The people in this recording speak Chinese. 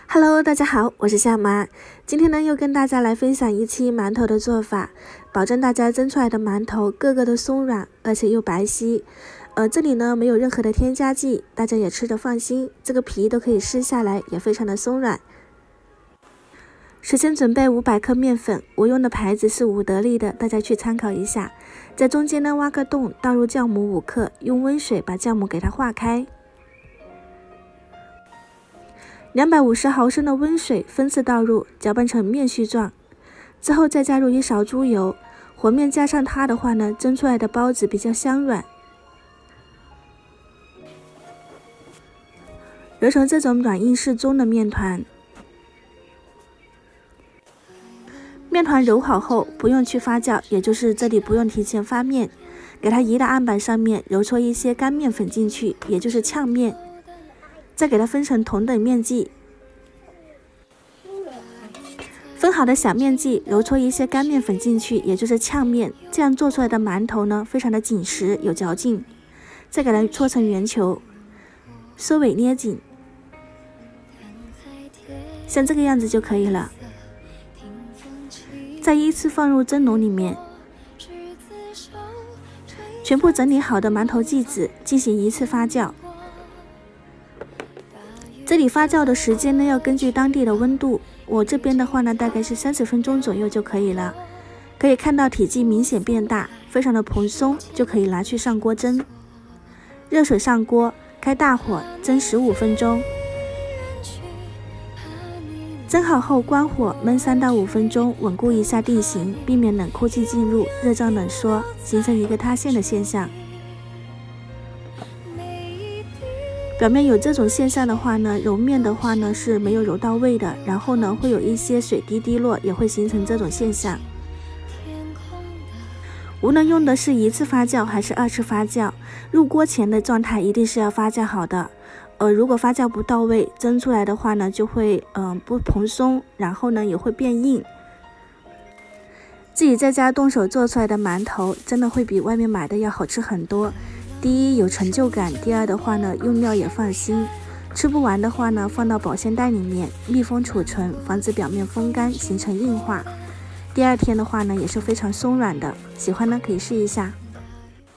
Hello， 大家好，我是夏妈。今天呢，又跟大家来分享一期馒头的做法，保证大家蒸出来的馒头个个都松软，而且又白皙。这里呢没有任何的添加剂，大家也吃着放心。这个皮都可以撕下来，也非常的松软。首先准备500克面粉，我用的牌子是伍德利的，大家去参考一下。在中间呢挖个洞，倒入酵母5克，用温水把酵母给它化开。250毫升的温水分次倒入，搅拌成面絮状，之后再加入1勺猪油，和面加上它的话呢，蒸出来的包子比较香软。揉成这种软硬适中的面团。面团揉好后，不用去发酵，也就是这里不用提前发面，给它移到案板上面，揉搓一些干面粉进去，也就是炝面。再给它分成同等面积，分好的小面积揉搓一些干面粉进去，也就是炝面。这样做出来的馒头呢，非常的紧实有嚼劲。再给它搓成圆球，收尾捏紧，像这个样子就可以了。再依次放入蒸笼里面，全部整理好的馒头剂子进行一次发酵。这里发酵的时间呢，要根据当地的温度，我这边的话呢，大概是30分钟左右就可以了。可以看到体积明显变大，非常的蓬松，就可以拿去上锅蒸。热水上锅，开大火蒸15分钟。蒸好后关火焖3到5分钟，稳固一下定型，避免冷空气进入，热胀冷缩，形成一个塌陷的现象。表面有这种现象的话呢，揉面的话呢是没有揉到位的，然后呢会有一些水滴滴落，也会形成这种现象。无论用的是1次发酵还是2次发酵，入锅前的状态一定是要发酵好的。如果发酵不到位，蒸出来的话呢就会不蓬松，然后呢也会变硬。自己在家动手做出来的馒头，真的会比外面买的要好吃很多。第一有成就感，第二的话呢，用料也放心。吃不完的话呢，放到保鲜袋里面密封储存，防止表面风干形成硬化。第2天的话呢，也是非常松软的。喜欢呢可以试一下。